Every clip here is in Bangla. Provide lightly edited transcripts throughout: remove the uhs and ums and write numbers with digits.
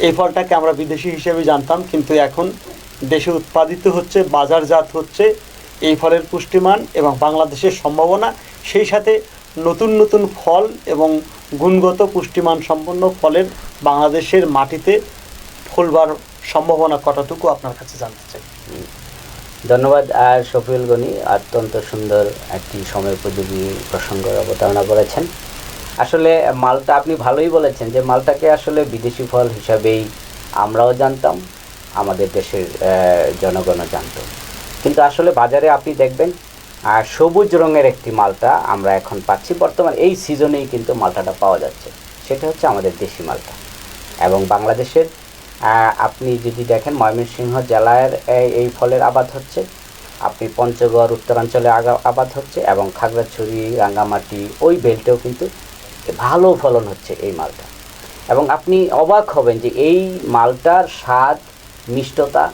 এই ফলটাকে আমরা বিদেশি হিসেবে জানতাম, কিন্তু এখন দেশে উৎপাদিত হচ্ছে, বাজারজাত হচ্ছে এই ফলের পুষ্টিমান এবং বাংলাদেশের সম্ভাবনা, সেই সাথে নতুন নতুন ফল এবং গুণগত পুষ্টিমান সম্পন্ন ফলের বাংলাদেশের মাটিতে ফলবার সম্ভাবনা কতটুকু আপনার কাছে জানতে চাই। ধন্যবাদ। আর শফিউল গনি অত্যন্ত সুন্দর একটি সময় উপযোগী প্রসঙ্গের অবতারণা করেছেন। আসলে মালটা আপনি ভালোই বলেছেন যে মালটাকে আসলে বিদেশি ফল হিসাবেই আমরাও জানতাম, আমাদের দেশের জনগণও জানত। কিন্তু আসলে বাজারে আপনি দেখবেন সবুজ রঙের একটি মালটা আমরা এখন পাচ্ছি, বর্তমান এই সিজনেই কিন্তু মালটাটা পাওয়া যাচ্ছে, সেটা হচ্ছে আমাদের দেশি মালটা। এবং বাংলাদেশের আপনি যদি দেখেন ময়মনসিংহ জেলার এই ফলের আবাদ হচ্ছে, আপনি পঞ্চগড় উত্তরাঞ্চলে আবাদ হচ্ছে, এবং খাগড়াছড়ি রাঙ্গামাটি ওই বেল্টেও কিন্তু ভালো ফলন হচ্ছে এই মালটা। এবং আপনি অবাক হবেন যে এই মালটার স্বাদ, মিষ্টতা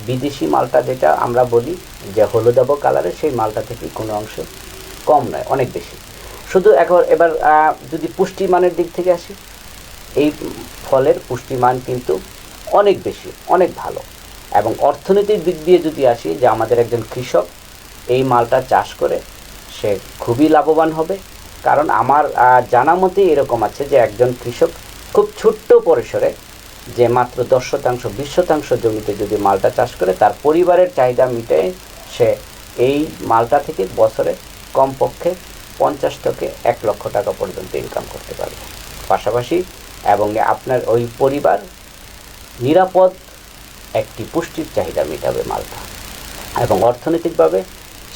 বিদেশি মালটা যেটা আমরা বলি যে হলুদাভ কালারের, সেই মালটা থেকে কোনো অংশ কম নয়, অনেক বেশি। শুধু এবার যদি পুষ্টিমানের দিক থেকে আসি, এই ফলের পুষ্টিমান কিন্তু অনেক বেশি, অনেক ভালো। এবং অর্থনৈতিক দিক দিয়ে যদি আসি, যে আমাদের একজন কৃষক এই মালটা চাষ করে সে খুবই লাভবান হবে। কারণ আমার জানা মতেই এরকম আছে যে একজন কৃষক খুব ছোট্ট পরিসরে, যে মাত্র 10% 20% জমিতে যদি মালটা চাষ করে, তার পরিবারের চাহিদা মিটায় সে এই মালটা থেকে বছরে কমপক্ষে 50 থেকে 1 লক্ষ টাকা পর্যন্ত ইনকাম করতে পারবে পাশাপাশি, এবং আপনার ওই পরিবার নিরাপদ একটি পুষ্টির চাহিদা মেটাবে মালটা, এবং অর্থনৈতিকভাবে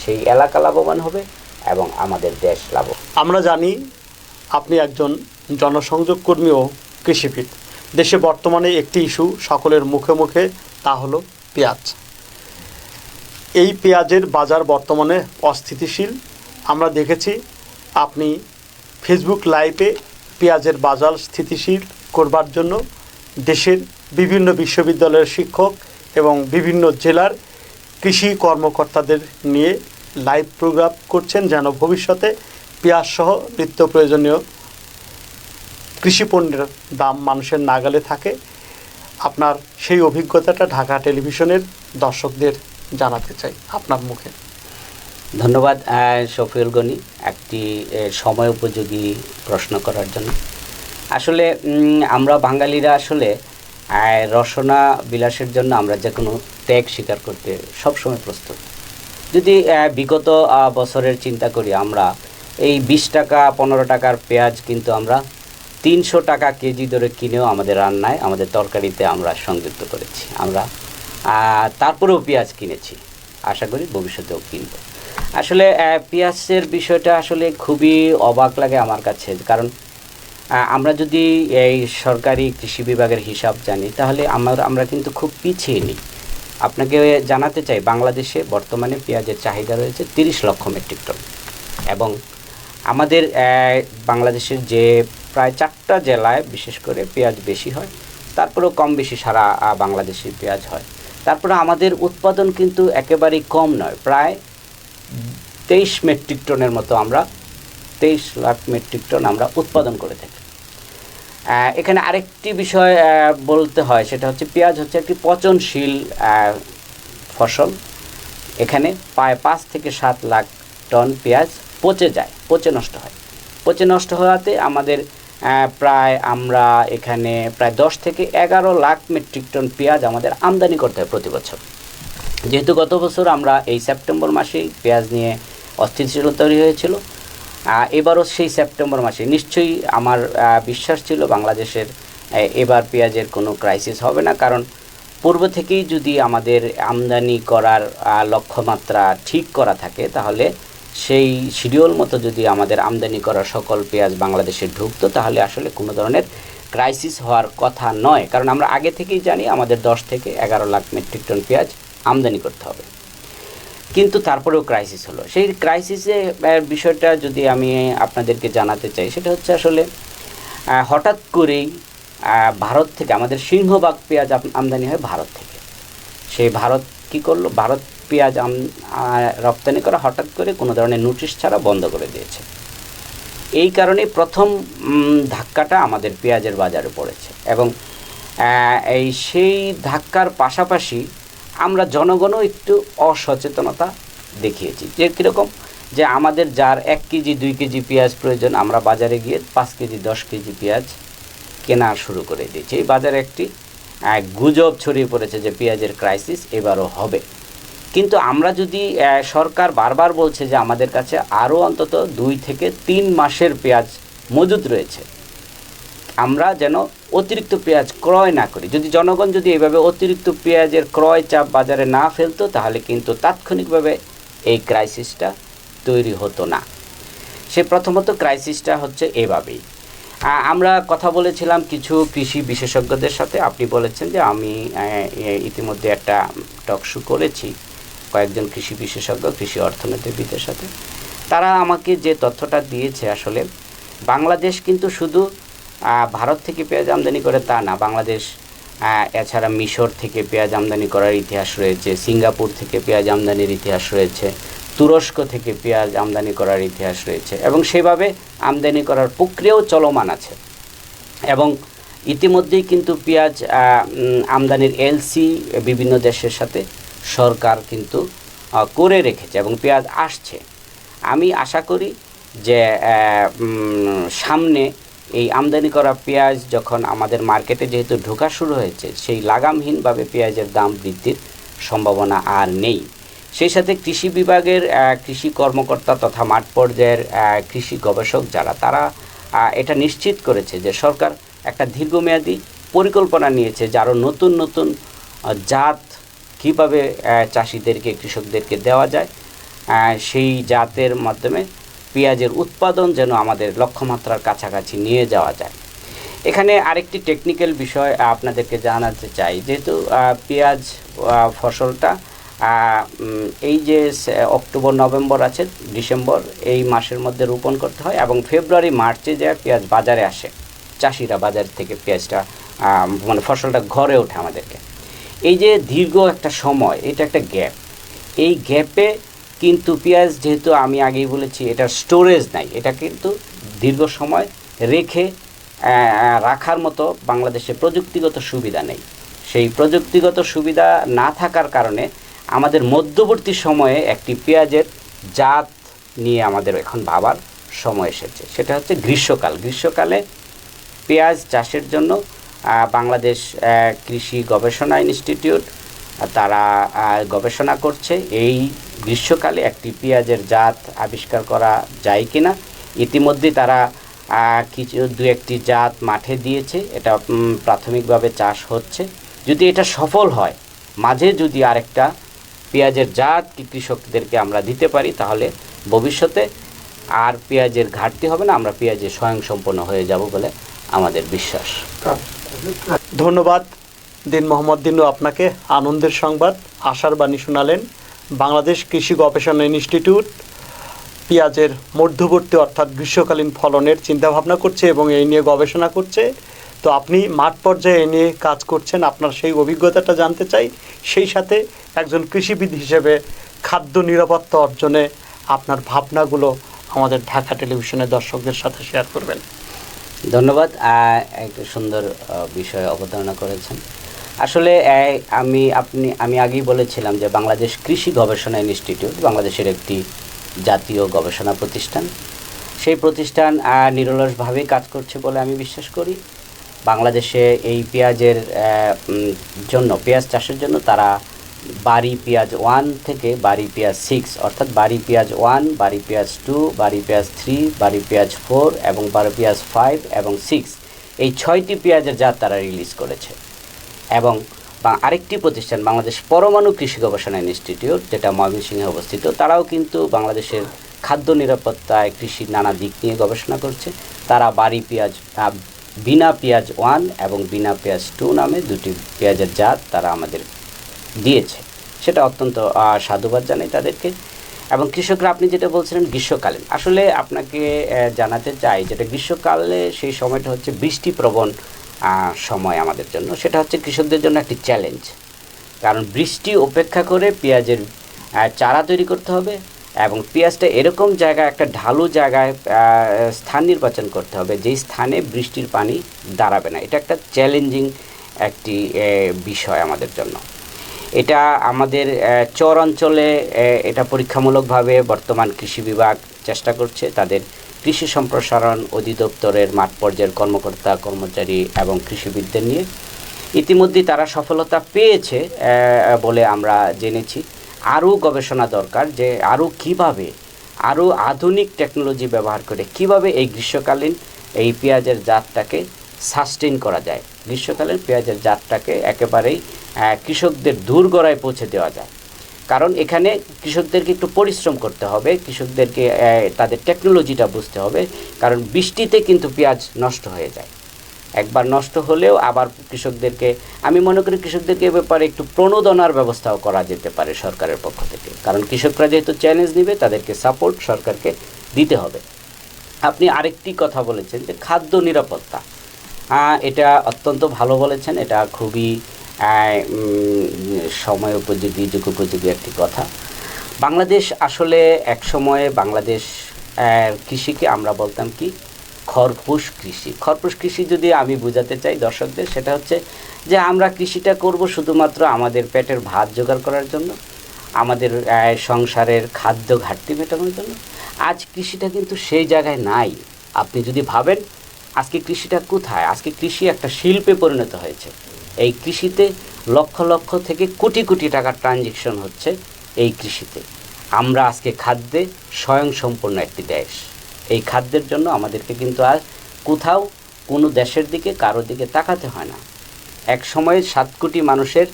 সেই এলাকা লাভবান হবে এবং আমাদের দেশ লাভবান। আমরা জানি আপনি একজন জনসংযোগ কর্মী ও কৃষিবিদ। দেশে বর্তমানে একটি ইস্যু সকলের মুখে মুখে, তা হলো পেঁয়াজ। এই পেঁয়াজের বাজার বর্তমানে অস্থিতিশীল। আমরা দেখেছি আপনি ফেসবুক লাইভে পেঁয়াজের বাজার স্থিতিশীল করবার জন্য দেশের বিভিন্ন বিশ্ববিদ্যালয়ের শিক্ষক এবং বিভিন্ন জেলার কৃষি কর্মকর্তাদের নিয়ে লাইভ প্রোগ্রাম করছেন, যেন ভবিষ্যতে পেঁয়াজসহ নিত্য প্রয়োজনীয় কৃষি পণ্যের দাম মানুষের নাগালে থাকে। আপনার সেই অভিজ্ঞতাটা ঢাকা টেলিভিশনের দর্শকদের জানাতে চাই আপনার মুখে। ধন্যবাদ শফিউল গনি একটি সময় উপযোগী প্রশ্ন করার জন্য। আসলে আমরা বাঙালিরা আসলে রসনা বিলাসের জন্য আমরা যে কোনো ত্যাগ স্বীকার করতে সবসময় প্রস্তুত। যদি বিগত বছরের চিন্তা করি, আমরা এই 20 টাকা 15 টাকার পেঁয়াজ কিন্তু আমরা 300 টাকা কেজি ধরে কিনেও আমাদের রান্নায়, আমাদের তরকারিতে আমরা সংযুক্ত করেছি। আমরা তারপরেও পেঁয়াজ কিনেছি, আশা করি ভবিষ্যতেও কিনব। আসলে পেঁয়াজের বিষয়টা আসলে খুবই অবাক লাগে আমার কাছে, কারণ আমরা যদি এই সরকারি কৃষি বিভাগের হিসাব জানি, তাহলে আমরা কিন্তু খুব পিছিয়ে নিই। আপনাকে জানাতে চাই, বাংলাদেশে বর্তমানে পেঁয়াজের চাহিদা রয়েছে 30 লক্ষ মেট্রিক টন, এবং আমাদের বাংলাদেশের যে প্রায় 4টা জেলায় বিশেষ করে পেঁয়াজ বেশি হয়, তারপরেও কম বেশি সারা বাংলাদেশে পেঁয়াজ হয়। তারপরে আমাদের উৎপাদন কিন্তু একেবারেই কম নয়, প্রায় 23 মেট্রিক টনের মতো, আমরা 23 লাখ মেট্রিক টন আমরা উৎপাদন করে থাকি। এখানে আরেকটি বিষয় বলতে হয়, সেটা হচ্ছে পেঁয়াজ হচ্ছে একটি পচনশীল ফসল। এখানে প্রায় 5 থেকে 7 লাখ টন পেঁয়াজ পচে যায়, পচে নষ্ট হয়। পচে নষ্ট হওয়াতে আমাদের আমরা এখানে প্রায় 10 থেকে 11 লাখ মেট্রিক টন পেঁয়াজ আমাদের আমদানি করতে হয় প্রতি বছর। যেহেতু গত বছর আমরা এই সেপ্টেম্বর মাসেই পেঁয়াজ নিয়ে অস্থিতিশীলতা তৈরি হয়েছিল, এবারও সেই সেপ্টেম্বর মাসে নিশ্চয়ই আমার বিশ্বাস ছিল বাংলাদেশের এবার পেঁয়াজের কোনো ক্রাইসিস হবে না, কারণ পূর্ব থেকেই যদি আমাদের আমদানি করার লক্ষ্যমাত্রা ঠিক করা থাকে, তাহলে সেই শিডিউল মতো যদি আমাদের আমদানি করা সকল পেঁয়াজ বাংলাদেশে ঢুকতো, তাহলে আসলে কোনো ধরনের ক্রাইসিস হওয়ার কথা নয়। কারণ আমরা আগে থেকেই জানি আমাদের 10 থেকে 11 লাখ মেট্রিক টন পেঁয়াজ আমদানি করতে হবে, কিন্তু তারপরেও ক্রাইসিস হলো। সেই ক্রাইসিসের বিষয়টা যদি আমি আপনাদেরকে জানাতে চাই, সেটা হচ্ছে আসলে হঠাৎ করেই ভারত থেকে আমাদের সিংহভাগ পেঁয়াজ আমদানি হয় ভারত থেকে। সেই ভারত কী করলো, ভারত পেঁয়াজ রপ্তানি করা হঠাৎ করে কোনো ধরনের নোটিশ ছাড়া বন্ধ করে দিয়েছে। এই কারণে প্রথম ধাক্কাটা আমাদের পেঁয়াজের বাজারে পড়েছে, এবং সেই ধাক্কার পাশাপাশি আমরা জনগণও একটু অসচেতনতা দেখিয়েছি। যে কীরকম, যে আমাদের যার 1 কেজি 2 কেজি পেঁয়াজ প্রয়োজন, আমরা বাজারে গিয়ে 5 কেজি 10 কেজি পেঁয়াজ কেনা শুরু করে দিয়েছি। এই বাজারে একটি গুজব ছড়িয়ে পড়েছে যে পেঁয়াজের ক্রাইসিস এবারও হবে। কিন্তু আমরা যদি সরকার বারবার বলছে যে আমাদের কাছে আরও অন্তত 2 থেকে 3 মাসের পেঁয়াজ মজুদ রয়েছে, আমরা যেন অতিরিক্ত পেঁয়াজ ক্রয় না করি। যদি জনগণ যদি এইভাবে অতিরিক্ত পেঁয়াজের ক্রয় চাপ বাজারে না ফেলতো, তাহলে কিন্তু তাৎক্ষণিকভাবে এই ক্রাইসিসটা তৈরি হতো না। সে প্রথমত ক্রাইসিসটা হচ্ছে এভাবেই। আমরা কথা বলেছিলাম কিছু কৃষি বিশেষজ্ঞদের সাথে। আপনি বলেছেন যে আমি ইতিমধ্যে একটা টকশো করেছি কয়েকজন কৃষি বিশেষজ্ঞ, কৃষি অর্থনীতিবিদের সাথে। তারা আমাকে যে তথ্যটা দিয়েছে, আসলে বাংলাদেশ কিন্তু শুধু ভারত থেকে পেঁয়াজ আমদানি করে তা না, বাংলাদেশ এছাড়া মিশর থেকে পেঁয়াজ আমদানি করার ইতিহাস রয়েছে, সিঙ্গাপুর থেকে পেঁয়াজ আমদানির ইতিহাস রয়েছে, তুরস্ক থেকে পেঁয়াজ আমদানি করার ইতিহাস রয়েছে, এবং সেভাবে আমদানি করার প্রক্রিয়াও চলমান আছে। এবং ইতিমধ্যেই কিন্তু পেঁয়াজ আমদানির এলসি বিভিন্ন দেশের সাথে সরকার কিন্তু করে রেখেছে এবং পেঁয়াজ আসছে। আমি আশা করি যে সামনে এই আমদানি করা পেঁয়াজ যখন আমাদের মার্কেটে যেহেতু ঢোকা শুরু হয়েছে, সেই লাগামহীনভাবে পেঁয়াজের দাম বৃদ্ধির সম্ভাবনা আর নেই। সেই সাথে কৃষি বিভাগের কৃষি কর্মকর্তা তথা মাঠ পর্যায়ের কৃষি গবেষক যারা, তারা এটা নিশ্চিত করেছে যে সরকার একটা দীর্ঘমেয়াদী পরিকল্পনা নিয়েছে যে আরও নতুন নতুন জাত কীভাবে চাষিদেরকে, কৃষকদেরকে দেওয়া যায়, সেই জাতের মাধ্যমে পেঁয়াজের উৎপাদন যেন আমাদের লক্ষ্যমাত্রার কাছাকাছি নিয়ে যাওয়া যায়। এখানে আরেকটি টেকনিক্যাল বিষয় আপনাদেরকে জানাতে চাই। যেহেতু পেঁয়াজ ফসলটা এই যে অক্টোবর নভেম্বর আছে, ডিসেম্বর এই মাসের মধ্যে রোপণ করতে হয় এবং ফেব্রুয়ারি মার্চে যে পেঁয়াজ বাজারে আসে, চাষিরা বাজার থেকে পেঁয়াজটা মানে ফসলটা ঘরে ওঠে আমাদেরকে। এই যে দীর্ঘ একটা সময়, এটা একটা গ্যাপ, এই গ্যাপে কিন্তু পেঁয়াজ, যেহেতু আমি আগেই বলেছি এটার স্টোরেজ নাই, এটা কিন্তু দীর্ঘ সময় রেখে রাখার মতো বাংলাদেশে প্রযুক্তিগত সুবিধা নেই। সেই প্রযুক্তিগত সুবিধা না থাকার কারণে আমাদের মধ্যবর্তী সময়ে একটি পেঁয়াজের জাত নিয়ে আমাদের এখন ভাবার সময় এসেছে, সেটা হচ্ছে গ্রীষ্মকাল। গ্রীষ্মকালে পেঁয়াজ চাষের জন্য বাংলাদেশ কৃষি গবেষণা ইনস্টিটিউট তারা গবেষণা করছে এই গ্রীষ্মকালে একটি পেঁয়াজের জাত আবিষ্কার করা যায় কিনা। ইতিমধ্যে তারা কিছু 2-1টি জাত মাঠে দিয়েছে, এটা প্রাথমিকভাবে চাষ হচ্ছে। যদি এটা সফল হয়, মাঝে যদি আরেকটা পেঁয়াজের জাত কৃষকদেরকে আমরা দিতে পারি, তাহলে ভবিষ্যতে আর পেঁয়াজের ঘাটতি হবে না, আমরা পেঁয়াজে স্বয়ংসম্পূর্ণ হয়ে যাব বলে আমাদের বিশ্বাস। ধন্যবাদ দিন মোহাম্মদ দিনু, আপনাকে আনন্দের সংবাদ, আশার বাণী শোনালেন। বাংলাদেশ কৃষি গবেষণা ইনস্টিটিউট পেঁয়াজের মধ্যবর্তী অর্থাৎ গ্রীষ্মকালীন ফলনের চিন্তাভাবনা করছে এবং এই নিয়ে গবেষণা করছে। তো আপনি মাঠ পর্যায়ে এই নিয়ে কাজ করছেন, আপনার সেই অভিজ্ঞতাটা জানতে চাই। সেই সাথে একজন কৃষিবিদ হিসেবে খাদ্য নিরাপত্তা অর্জনে আপনার ভাবনাগুলো আমাদের ঢাকা টেলিভিশনের দর্শকদের সাথে শেয়ার করবেন। ধন্যবাদ, একটা সুন্দর বিষয় অবতারণা করেছেন। আসলে আমি আগেই বলেছিলাম যে বাংলাদেশ কৃষি গবেষণা ইনস্টিটিউট বাংলাদেশের একটি জাতীয় গবেষণা প্রতিষ্ঠান। সেই প্রতিষ্ঠান নিরলসভাবেই কাজ করছে বলে আমি বিশ্বাস করি। বাংলাদেশে এই পেঁয়াজের জন্য, পেঁয়াজ চাষের জন্য তারা বাড়ি পেঁয়াজ 1 থেকে বাড়ি পেঁয়াজ 6, অর্থাৎ বাড়ি পেঁয়াজ 1, বাড়ি পেঁয়াজ 2, বাড়ি পেঁয়াজ 3, বাড়ি পেঁয়াজ 4 এবং বাড়ি পেঁয়াজ 5 এবং 6, এই 6টি পেঁয়াজের জাত তারা রিলিজ করেছে। এবং আরেকটি প্রতিষ্ঠান বাংলাদেশ পরমাণু কৃষি গবেষণা ইনস্টিটিউট, যেটা ময়মনসিংহে অবস্থিত, তারাও কিন্তু বাংলাদেশের খাদ্য নিরাপত্তায় কৃষির নানা দিক নিয়ে গবেষণা করছে। তারা বাড়ি পেঁয়াজ বিনা পেঁয়াজ 1 এবং বিনা পেঁয়াজ 2 নামে 2টি পেঁয়াজের জাত তারা আমাদের দিয়েছে, সেটা অত্যন্ত সাধুবাদ জানাই তাদেরকে। এবং কৃষকরা, আপনি যেটা বলছিলেন গ্রীষ্মকালীন, আসলে আপনাকে জানাতে চাই যেটা গ্রীষ্মকালে সেই সময়টা হচ্ছে বৃষ্টিপ্রবণ সময় আমাদের জন্য, সেটা হচ্ছে কৃষকদের জন্য একটি চ্যালেঞ্জ। কারণ বৃষ্টি উপেক্ষা করে পেঁয়াজের চারা তৈরি করতে হবে এবং পেঁয়াজটা এরকম জায়গায়, একটা ঢালু জায়গায় স্থান নির্বাচন করতে হবে যেই স্থানে বৃষ্টির পানি দাঁড়াবে না। এটা একটা চ্যালেঞ্জিং একটি বিষয় আমাদের জন্য। এটা আমাদের চর অঞ্চলে এটা পরীক্ষামূলকভাবে বর্তমান কৃষি বিভাগ চেষ্টা করছে। তাদের কৃষি সম্প্রসারণ অধিদপ্তরের মাঠ পর্যায়ের কর্মকর্তা কর্মচারী এবং কৃষিবিদদের নিয়ে ইতিমধ্যে তারা সফলতা পেয়েছে বলে আমরা জেনেছি। আরও গবেষণা দরকার যে আরও কীভাবে আরও আধুনিক টেকনোলজি ব্যবহার করে কিভাবে এই গ্রীষ্মকালীন এই পেঁয়াজের জাতটাকে সাস্টেইন করা যায়, গ্রীষ্মকালীন পেঁয়াজের জাতটাকে একেবারেই কৃষকদের দূরগড়ায় পৌঁছে দেওয়া যায়। কারণ এখানে কৃষকদেরকে একটু পরিশ্রম করতে হবে, কৃষকদেরকে তাদের টেকনোলজিটা বুঝতে হবে। কারণ বৃষ্টিতে কিন্তু পেঁয়াজ নষ্ট হয়ে যায়, একবার নষ্ট হলেও আবার কৃষকদেরকে, আমি মনে করি কৃষকদেরকে এ ব্যাপারে একটু প্রণোদনার ব্যবস্থাও করা যেতে পারে সরকারের পক্ষ থেকে। কারণ কৃষকরা যেহেতু চ্যালেঞ্জ নেবে, তাদেরকে সাপোর্ট সরকারকে দিতে হবে। আপনি আরেকটি কথা বলেছেন যে খাদ্য নিরাপত্তা, এটা অত্যন্ত ভালো বলেছেন। এটা খুবই সময় উপযোগী, যুগোপযোগী একটি কথা। বাংলাদেশ আসলে এক সময়ে বাংলাদেশ কৃষিকে আমরা বলতাম কি খরপোশ কৃষি। খরপোশ কৃষি যদি আমি বোঝাতে চাই দর্শকদের, সেটা হচ্ছে যে আমরা কৃষিটা করব শুধুমাত্র আমাদের পেটের ভাত জোগাড় করার জন্য, আমাদের সংসারের খাদ্য ঘাটতি মেটানোর জন্য। আজ কৃষিটা কিন্তু সেই জায়গায় নাই। আপনি যদি ভাবেন আজকে কৃষিটা কোথায়, আজকে কৃষি একটা শিল্পে পরিণত হয়েছে। এই কৃষিতে লক্ষ লক্ষ থেকে কোটি কোটি টাকার ট্রানজেকশন হচ্ছে এই কৃষিতে। আমরা আজকে খাদ্যে স্বয়ংসম্পূর্ণ একটি দেশ। এই খাদ্যের জন্য আমাদেরকে কিন্তু আর কোথাও কোনো দেশের দিকে কারোর দিকে তাকাতে হয় না। এক সময়ে 7 কোটি মানুষের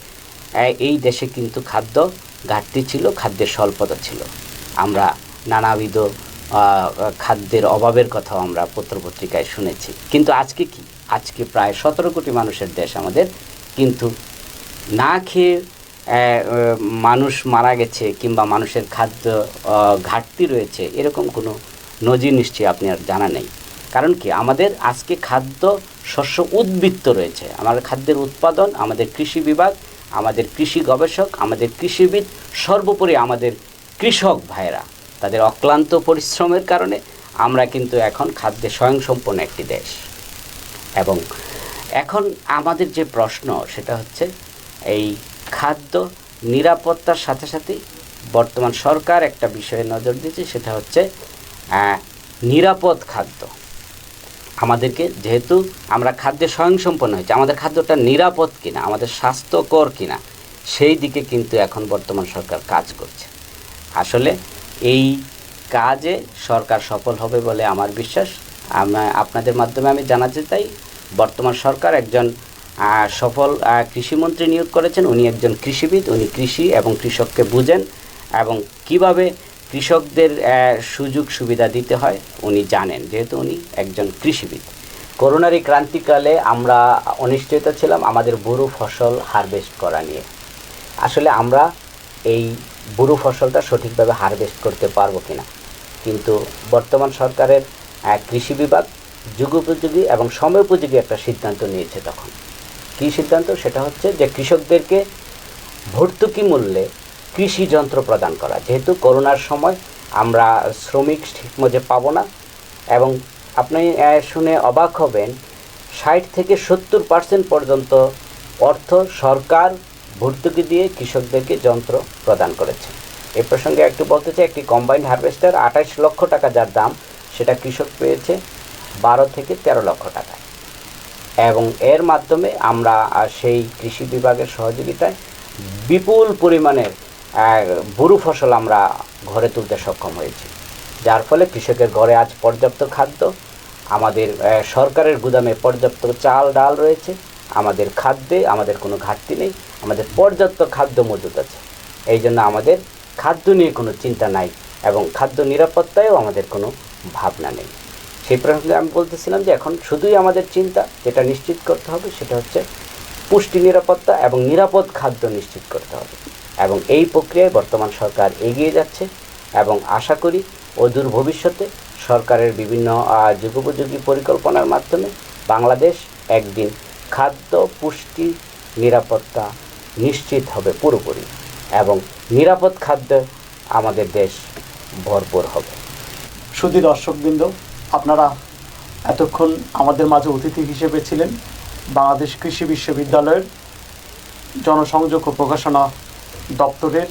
এই দেশে কিন্তু খাদ্য ঘাটতি ছিল, খাদ্যের স্বল্পতা ছিল। আমরা নানাবিধ খাদ্যের অভাবের কথাও আমরা পত্রপত্রিকায় শুনেছি। কিন্তু আজকে কি, আজকে প্রায় 17 কোটি মানুষের দেশ আমাদের, কিন্তু না খেয়ে মানুষ মারা গেছে কিংবা মানুষের খাদ্য ঘাটতি রয়েছে এরকম কোনো নজির নিশ্চয়ই আপনি আর জানা নেই। কারণ কি, আমাদের আজকে খাদ্য শস্য উদ্বৃত্ত রয়েছে। আমাদের খাদ্যের উৎপাদন, আমাদের কৃষি বিভাগ, আমাদের কৃষি গবেষক, আমাদের কৃষিবিদ, সর্বোপরি আমাদের কৃষক ভাইরা, তাদের অক্লান্ত পরিশ্রমের কারণে আমরা কিন্তু এখন খাদ্যে স্বয়ংসম্পূর্ণ একটি দেশ। এবং এখন আমাদের যে প্রশ্ন সেটা হচ্ছে এই খাদ্য নিরাপত্তার সাথে সাথে বর্তমান সরকার একটা বিষয়ে নজর দিচ্ছে, সেটা হচ্ছে নিরাপদ খাদ্য। আমাদেরকে যেহেতু আমরা খাদ্যে স্বয়ংসম্পন্ন হয়েছে, আমাদের খাদ্যটা নিরাপদ কিনা, আমাদের স্বাস্থ্যকর কিনা, সেই দিকে কিন্তু এখন বর্তমান সরকার কাজ করছে। আসলে এই কাজে সরকার সফল হবে বলে আমার বিশ্বাস। আপনাদের মাধ্যমে আমি জানাতে চাই, বর্তমান সরকার একজন সফল কৃষিমন্ত্রী নিয়োগ করেছেন। উনি একজন কৃষিবিদ, উনি কৃষি এবং কৃষককে বুঝেন এবং কিভাবে কৃষকদের সুযোগ সুবিধা দিতে হয় উনি জানেন, যেহেতু উনি একজন কৃষিবিদ। করোনার এই ক্রান্তিকালে আমরা অনিশ্চয়তা ছিলাম আমাদের বোরো ফসল হারভেস্ট করা নিয়ে। আসলে আমরা এই বোরো ফসলটা সঠিকভাবে হারভেস্ট করতে পারবো কিনা, কিন্তু বর্তমান সরকারের কৃষি বিভাগ যুগোপযোগী এবং সময়োপযোগী একটা সিদ্ধান্ত নিয়েছে। তখন কী সিদ্ধান্ত, সেটা হচ্ছে যে কৃষকদেরকে ভর্তুকি মূল্যে কৃষি যন্ত্র প্রদান করা। যেহেতু করোনার সময় আমরা শ্রমিক ঠিকমতো পাবো না, এবং আপনি শুনে অবাক হবেন 60 থেকে 70% পর্যন্ত অর্থ সরকার ভর্তুকি দিয়ে কৃষকদেরকে যন্ত্র প্রদান করেছে। এ প্রসঙ্গে একটু বলতে চাই, একটি কম্বাইন্ড হারভেস্টার 28 লক্ষ টাকা যার দাম, সেটা কৃষক পেয়েছে 12 থেকে 13 লক্ষ টাকা। এবং এর মাধ্যমে আমরা সেই কৃষি বিভাগের সহযোগিতায় বিপুল পরিমাণের বোরো ফসল আমরা ঘরে তুলতে সক্ষম হয়েছি, যার ফলে কৃষকের ঘরে আজ পর্যাপ্ত খাদ্য, আমাদের সরকারের গুদামে পর্যাপ্ত চাল ডাল রয়েছে, আমাদের খাদ্যে আমাদের কোনো ঘাটতি নেই, আমাদের পর্যাপ্ত খাদ্য মজুদ আছে। এই জন্য আমাদের খাদ্য নিয়ে কোনো চিন্তা নাই এবং খাদ্য নিরাপত্তায়ও আমাদের কোনো ভাবনা নেই। সেই প্রসঙ্গে আমি বলতেছিলাম যে এখন শুধুই আমাদের চিন্তা যেটা নিশ্চিত করতে হবে সেটা হচ্ছে পুষ্টি নিরাপত্তা এবং নিরাপদ খাদ্য নিশ্চিত করতে হবে। এবং এই প্রক্রিয়ায় বর্তমান সরকার এগিয়ে যাচ্ছে এবং আশা করি অদূর ভবিষ্যতে সরকারের বিভিন্ন যুগোপযোগী পরিকল্পনার মাধ্যমে বাংলাদেশ একদিন খাদ্য পুষ্টি নিরাপত্তা নিশ্চিত হবে পুরোপুরি, এবং নিরাপদ খাদ্য আমাদের দেশ ভরপুর হবে। শুধু দর্শকবৃন্দ, আপনারা এতক্ষণ আমাদের মাঝে অতিথি হিসেবে ছিলেন বাংলাদেশ কৃষি বিশ্ববিদ্যালয়ের জনসংযোগ ও প্রকাশনা দপ্তরের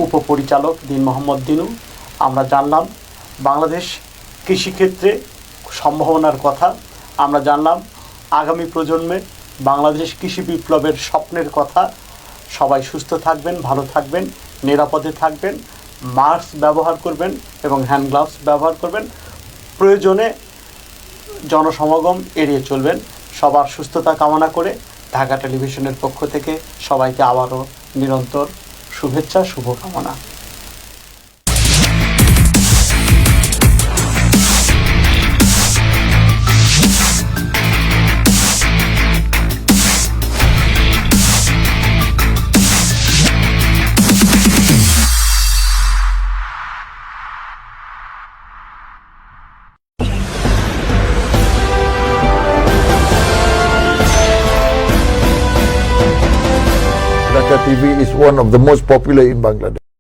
উপপরিচালক দিন মোহাম্মদ দিনু। আমরা জানলাম বাংলাদেশ কৃষিক্ষেত্রে সম্ভাবনার কথা, আমরা জানলাম আগামী প্রজন্মে বাংলাদেশ কৃষি বিপ্লবের স্বপ্নের কথা। সবাই সুস্থ থাকবেন, ভালো থাকবেন, নিরাপদে থাকবেন, মাস্ক ব্যবহার করবেন এবং হ্যান্ড গ্লাভস ব্যবহার করবেন, প্রয়োজনে জনসমাগম এড়িয়ে চলবেন। সবার সুস্থতা কামনা করে ঢাকা টেলিভিশনের পক্ষ থেকে সবাইকে আবারও নিরন্তর শুভেচ্ছা, শুভকামনা। Dhaka TV is one of the most popular in Bangladesh.